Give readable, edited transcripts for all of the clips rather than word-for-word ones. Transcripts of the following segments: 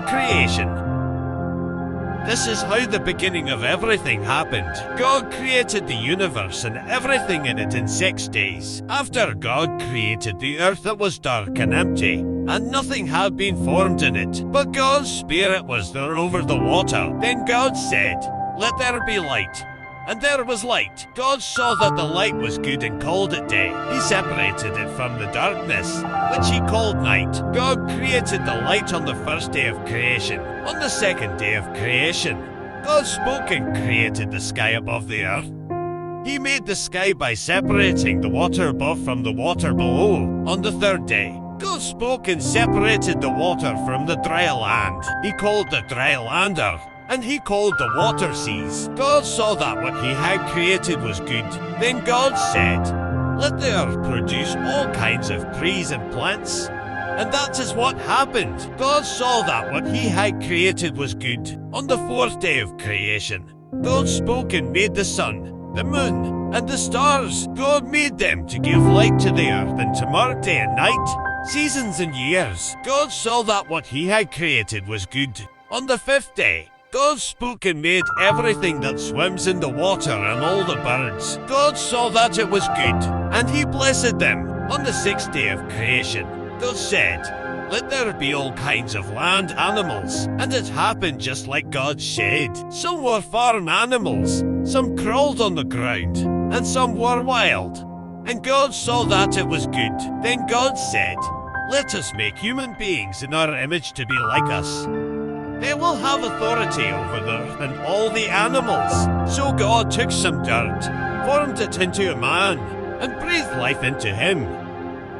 the creation. This is how the beginning of everything happened. God created the universe and everything in it in 6 days. After God created the earth, it was dark and empty, and nothing had been formed in it, but God's Spirit was there over the water. Then God said, "Let there be light." And there was light. God saw that the light was good and called it day. He separated it from the darkness, which he called night. God created the light on the first day of creation. On the second day of creation, God spoke and created the sky above the earth. He made the sky by separating the water above from the water below. On the third day, God spoke and separated the water from the dry land. He called the dry land earth, and he called the water seas. God saw that what he had created was good. Then God said, "Let the earth produce all kinds of trees and plants." And that is what happened. God saw that what he had created was good. On the fourth day of creation, God spoke and made the sun, the moon, and the stars. God made them to give light to the earth and to mark day and night, seasons and years. God saw that what he had created was good. On the fifth day, God spoke and made everything that swims in the water and all the birds. God saw that it was good, and he blessed them. On the sixth day of creation, God said, "Let there be all kinds of land animals." And it happened just like God said. Some were farm animals, some crawled on the ground, and some were wild. And God saw that it was good. Then God said, "Let us make human beings in our image to be like us. They will have authority over the earth and all the animals." So God took some dirt, formed it into a man, and breathed life into him.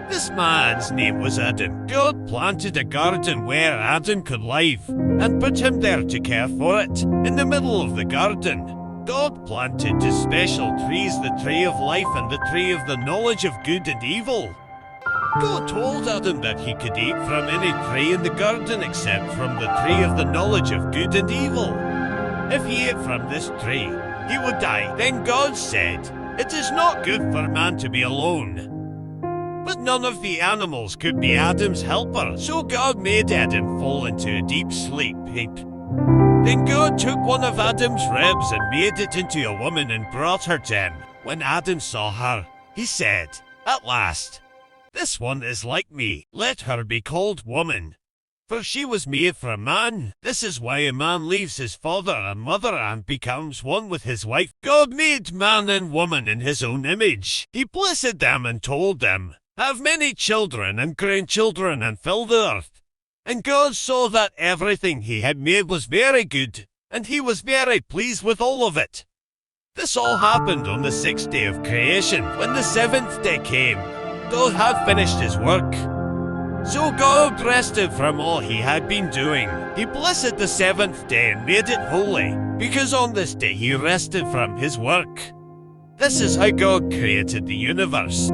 This man's name was Adam. God planted a garden where Adam could live, and put him there to care for it. In the middle of the garden, God planted two special trees, the tree of life and the tree of the knowledge of good and evil. God told Adam that he could eat from any tree in the garden except from the tree of the knowledge of good and evil. If he ate from this tree, he would die. Then God said, "It is not good for man to be alone." But none of the animals could be Adam's helper, so God made Adam fall into a deep sleep. Then God took one of Adam's ribs and made it into a woman and brought her to him. When Adam saw her, he said, "At last, this one is like me. Let her be called woman, for she was made for a man." This is why a man leaves his father and mother and becomes one with his wife. God made man and woman in his own image. He blessed them and told them, "Have many children and grandchildren and fill the earth." And God saw that everything he had made was very good, and he was very pleased with all of it. This all happened on the sixth day of creation. When the seventh day came, God had finished his work. So God rested from all he had been doing. He blessed the seventh day and made it holy, because on this day he rested from his work. This is how God created the universe.